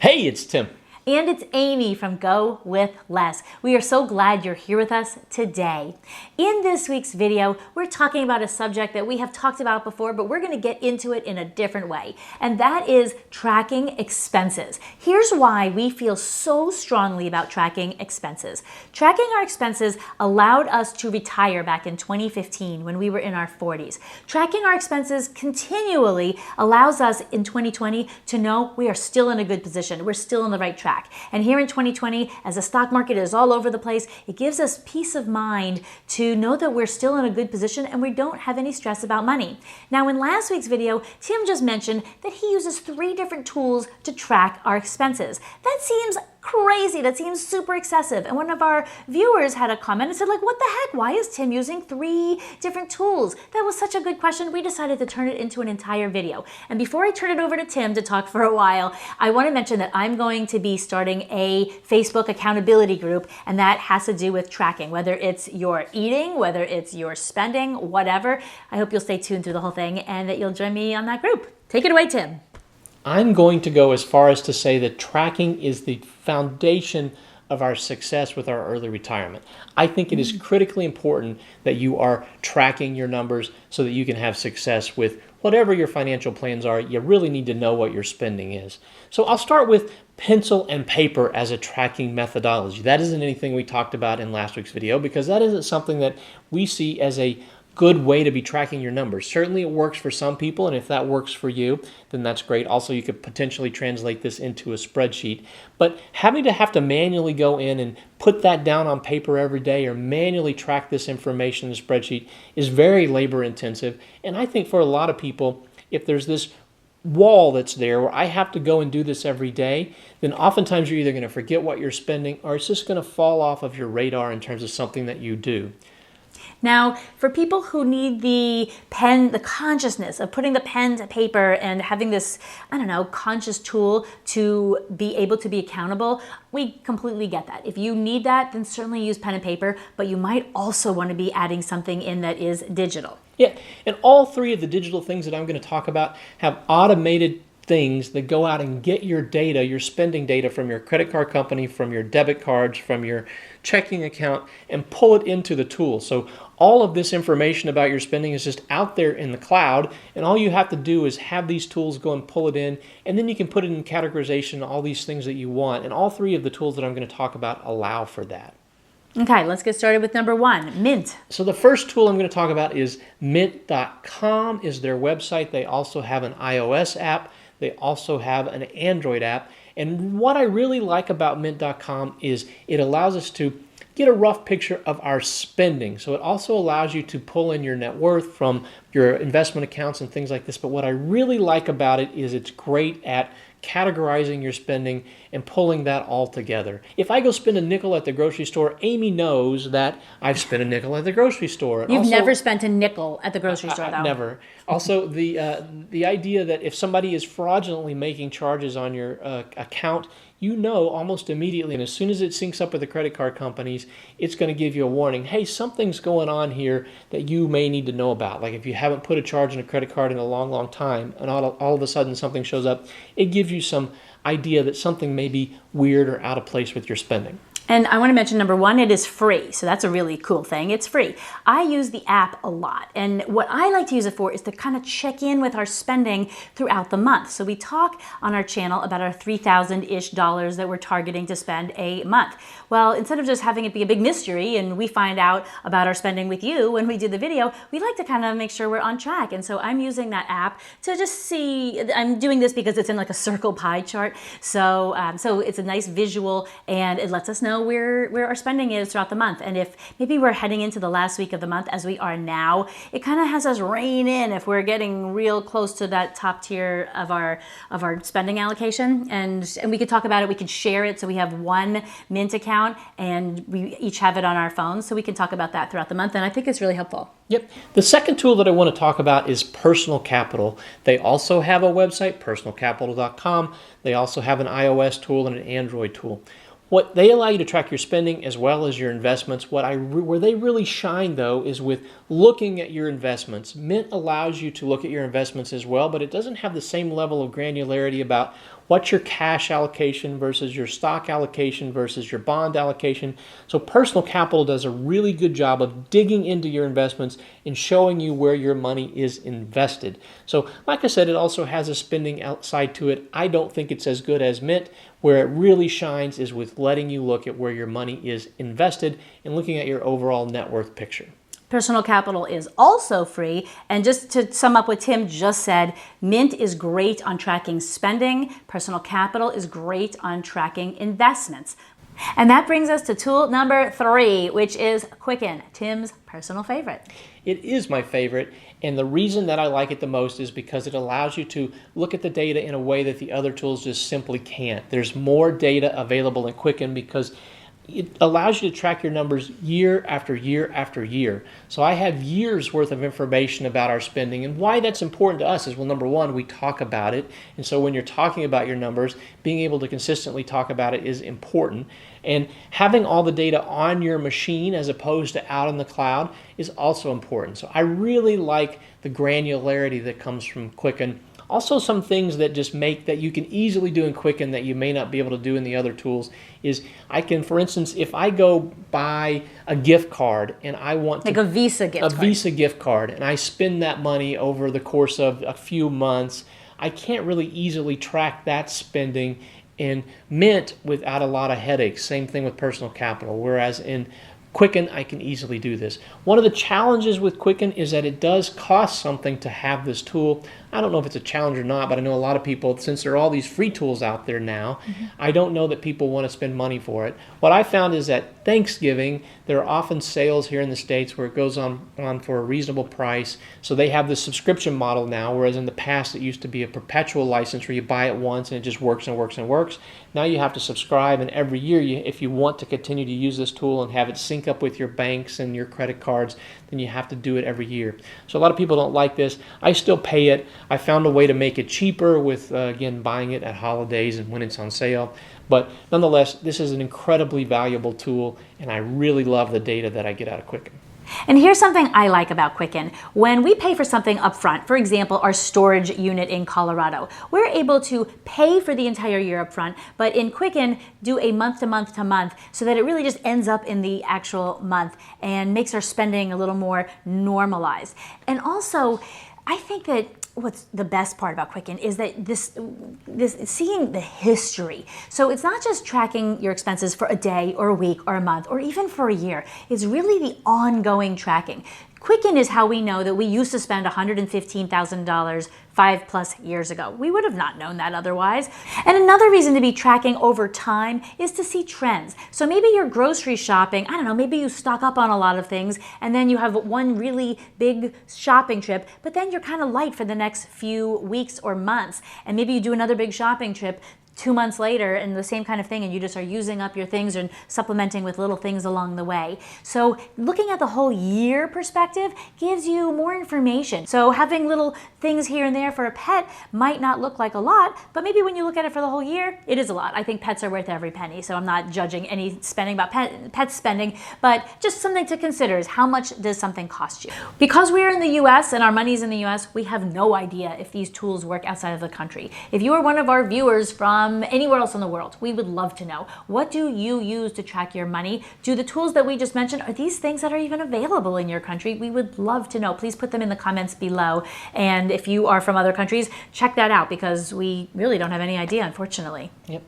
Hey, it's Tim. And it's Amy from GoWithLess. We are so glad you're here with us today. In this week's video, we're talking about a subject that we have talked about before, but we're going to get into it in a different way, and that is tracking expenses. Here's why we feel so strongly about tracking expenses. Tracking our expenses allowed us to retire back in 2015 when we were in our 40s. Tracking our expenses continually allows us in 2020 to know we are still in a good position. We're still on the right track. And here in 2020, as the stock market is all over the place, it gives us peace of mind to know that we're still in a good position and we don't have any stress about money. Now, in last week's video, Tim just mentioned that he uses 3 different tools to track our expenses. That seems crazy. That seems super excessive. And one of our viewers had a comment and said, like, what the heck? Why is Tim using 3 different tools? That was such a good question. We decided to turn it into an entire video. And before I turn it over to Tim to talk for a while, I want to mention that I'm going to be starting a Facebook accountability group, and that has to do with tracking, whether it's your eating, whether it's your spending, whatever. I hope you'll stay tuned through the whole thing and that you'll join me on that group. Take it away, Tim. I'm going to go as far as to say that tracking is the foundation of our success with our early retirement. I think it is critically important that you are tracking your numbers so that you can have success with whatever your financial plans are. You really need to know what your spending is. So I'll start with pencil and paper as a tracking methodology. That isn't anything we talked about in last week's video because that isn't something that we see as a good way to be tracking your numbers. Certainly it works for some people, and if that works for you, then that's great. Also, you could potentially translate this into a spreadsheet. But having to manually go in and put that down on paper every day or manually track this information in a spreadsheet is very labor intensive. And I think for a lot of people, if there's this wall that's there where I have to go and do this every day, then oftentimes you're either going to forget what you're spending or it's just going to fall off of your radar in terms of something that you do. Now, for people who need the consciousness of putting the pen to paper and having this, conscious tool to be able to be accountable, we completely get that. If you need that, then certainly use pen and paper, but you might also want to be adding something in that is digital. Yeah, and all 3 of the digital things that I'm going to talk about have automated things that go out and get your data, your spending data from your credit card company, from your debit cards, from your checking account, and pull it into the tool. So all of this information about your spending is just out there in the cloud, and all you have to do is have these tools go and pull it in, and then you can put it in categorization, all these things that you want, and all 3 of the tools that I'm going to talk about allow for that. Okay, let's get started with number 1, Mint. So the first tool I'm going to talk about is mint.com is their website. They also have an iOS app. They also have an Android app. And what I really like about mint.com is it allows us to get a rough picture of our spending. So it also allows you to pull in your net worth from your investment accounts and things like this. But what I really like about it is it's great at categorizing your spending and pulling that all together. If I go spend a nickel at the grocery store, Amy knows that I've spent a nickel at the grocery store. You've never spent a nickel at the grocery store, though. Never. Also, the idea that if somebody is fraudulently making charges on your account, you know almost immediately, and as soon as it syncs up with the credit card companies, it's going to give you a warning. Hey, something's going on here that you may need to know about. Like if you haven't put a charge on a credit card in a long, long time, and all of a sudden something shows up, it gives you some idea that something may be weird or out of place with your spending. And I want to mention number 1, it is free. So that's a really cool thing. It's free. I use the app a lot. And what I like to use it for is to kind of check in with our spending throughout the month. So we talk on our channel about our $3,000-ish that we're targeting to spend a month. Well, instead of just having it be a big mystery and we find out about our spending with you when we do the video, we like to kind of make sure we're on track. And so I'm using that app to just see, I'm doing this because it's in like a circle pie chart. So it's a nice visual and it lets us know where our spending is throughout the month. And if maybe we're heading into the last week of the month as we are now, it kind of has us rein in if we're getting real close to that top tier of our spending allocation. And we could talk about it. We could share it. So we have one Mint account and we each have it on our phones. So we can talk about that throughout the month. And I think it's really helpful. Yep. The second tool that I want to talk about is Personal Capital. They also have a website, personalcapital.com. They also have an iOS tool and an Android tool. What they allow you to track your spending as well as your investments. Where they really shine, though, is with looking at your investments. Mint allows you to look at your investments as well, but it doesn't have the same level of granularity about what's your cash allocation versus your stock allocation versus your bond allocation. So Personal Capital does a really good job of digging into your investments and showing you where your money is invested. So like I said, it also has a spending outside to it. I don't think it's as good as Mint. Where it really shines is with letting you look at where your money is invested and looking at your overall net worth picture. Personal Capital is also free. And just to sum up what Tim just said, Mint is great on tracking spending. Personal Capital is great on tracking investments. And that brings us to tool number 3, which is Quicken, Tim's personal favorite. It is my favorite, and the reason that I like it the most is because it allows you to look at the data in a way that the other tools just simply can't. There's more data available in Quicken because it allows you to track your numbers year after year after year. So I have years worth of information about our spending, and why that's important to us is, well, number one, we talk about it. And so when you're talking about your numbers, being able to consistently talk about it is important. And having all the data on your machine as opposed to out in the cloud is also important. So I really like the granularity that comes from Quicken. Also, some things that just make that you can easily do in Quicken that you may not be able to do in the other tools is I can, for instance, if I go buy a gift card and I want like a Visa gift card. A Visa gift card, and I spend that money over the course of a few months, I can't really easily track that spending in Mint without a lot of headaches. Same thing with Personal Capital, whereas in Quicken, I can easily do this. One of the challenges with Quicken is that it does cost something to have this tool. I don't know if it's a challenge or not, but I know a lot of people, since there are all these free tools out there now, I don't know that people want to spend money for it. What I found is that Thanksgiving, there are often sales here in the States where it goes on for a reasonable price. So they have the subscription model now, whereas in the past it used to be a perpetual license where you buy it once and it just works and works and works. Now you have to subscribe, and every year, if you want to continue to use this tool and have it sync up with your banks and your credit cards, then you have to do it every year. So a lot of people don't like this. I still pay it. I found a way to make it cheaper with, again, buying it at holidays and when it's on sale. But nonetheless, this is an incredibly valuable tool, and I really love the data that I get out of Quicken. And here's something I like about Quicken. When we pay for something up front, for example, our storage unit in Colorado, we're able to pay for the entire year up front, but in Quicken, do a month to month to month so that it really just ends up in the actual month and makes our spending a little more normalized. And also, I think that what's the best part about Quicken is that this seeing the history. So it's not just tracking your expenses for a day or a week or a month or even for a year. It's really the ongoing tracking. Quicken is how we know that we used to spend $115,000 5+ years ago. We would have not known that otherwise. And another reason to be tracking over time is to see trends. So maybe you're grocery shopping, I don't know, maybe you stock up on a lot of things and then you have one really big shopping trip, but then you're kind of light for the next few weeks or months. And maybe you do another big shopping trip 2 months later and the same kind of thing, and you just are using up your things and supplementing with little things along the way. So looking at the whole year perspective gives you more information. So having little things here and there for a pet might not look like a lot, but maybe when you look at it for the whole year, it is a lot. I think pets are worth every penny, so I'm not judging any spending about pet spending, but just something to consider is how much does something cost you? Because we're in the US and our money's in the US, we have no idea if these tools work outside of the country. If you are one of our viewers from anywhere else in the world, we would love to know. What do you use to track your money? Do the tools that we just mentioned, are these things that are even available in your country? We would love to know. Please put them in the comments below. And if you are from other countries, check that out because we really don't have any idea, unfortunately. Yep.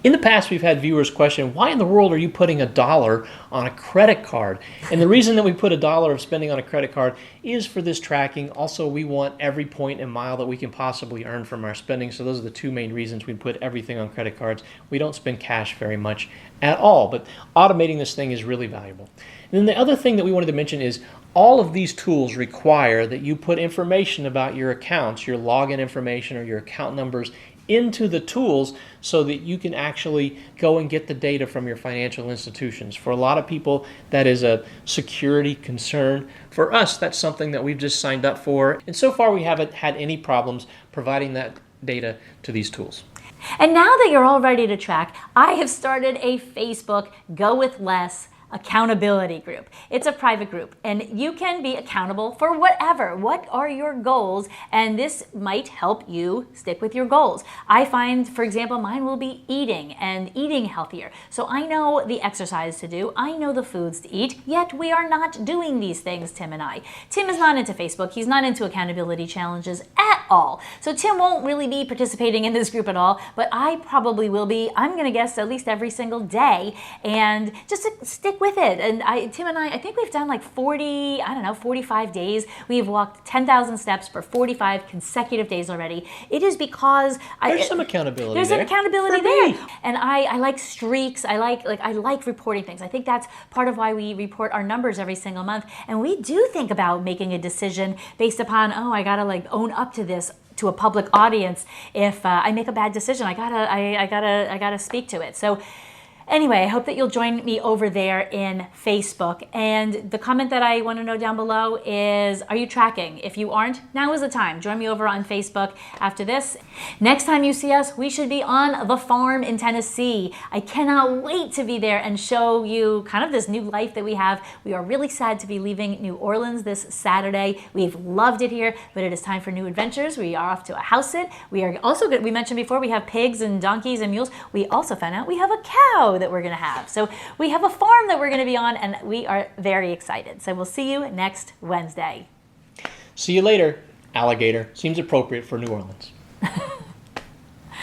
In the past, we've had viewers question, why in the world are you putting $1 on a credit card? And the reason that we put $1 of spending on a credit card is for this tracking. Also, we want every point and mile that we can possibly earn from our spending. So those are the two main reasons we put everything on credit cards. We don't spend cash very much at all, but automating this thing is really valuable. And then the other thing that we wanted to mention is all of these tools require that you put information about your accounts, your login information or your account numbers into the tools so that you can actually go and get the data from your financial institutions. For a lot of people, that is a security concern. For us, that's something that we've just signed up for. And so far, we haven't had any problems providing that data to these tools. And now that you're all ready to track, I have started a Facebook GoWithLess accountability group. It's a private group, and you can be accountable for whatever. What are your goals? And this might help you stick with your goals. I find, for example, mine will be eating and eating healthier. So I know the exercise to do. I know the foods to eat, yet we are not doing these things, Tim and I. Tim is not into Facebook. He's not into accountability challenges at all. So Tim won't really be participating in this group at all, but I probably will be, I'm going to guess, at least every single day, and just to stick with it. And Tim and I think we've done like 45 days. We've walked 10,000 steps for 45 consecutive days already. It is because there's some accountability there's there. Some accountability there. And I like streaks. I like reporting things. I think that's part of why we report our numbers every single month. And we do think about making a decision based upon, I gotta like own up to this to a public audience. If I make a bad decision, I gotta speak to it. So anyway, I hope that you'll join me over there in Facebook. And the comment that I want to know down below is, are you tracking? If you aren't, now is the time. Join me over on Facebook after this. Next time you see us, we should be on the farm in Tennessee. I cannot wait to be there and show you kind of this new life that we have. We are really sad to be leaving New Orleans this Saturday. We've loved it here, but it is time for new adventures. We are off to a house sit. We are also good. We mentioned before, we have pigs and donkeys and mules. We also found out we have a cow that we're going to have. So we have a farm that we're going to be on, and we are very excited. So we'll see you next Wednesday. See you later, alligator. Seems appropriate for New Orleans.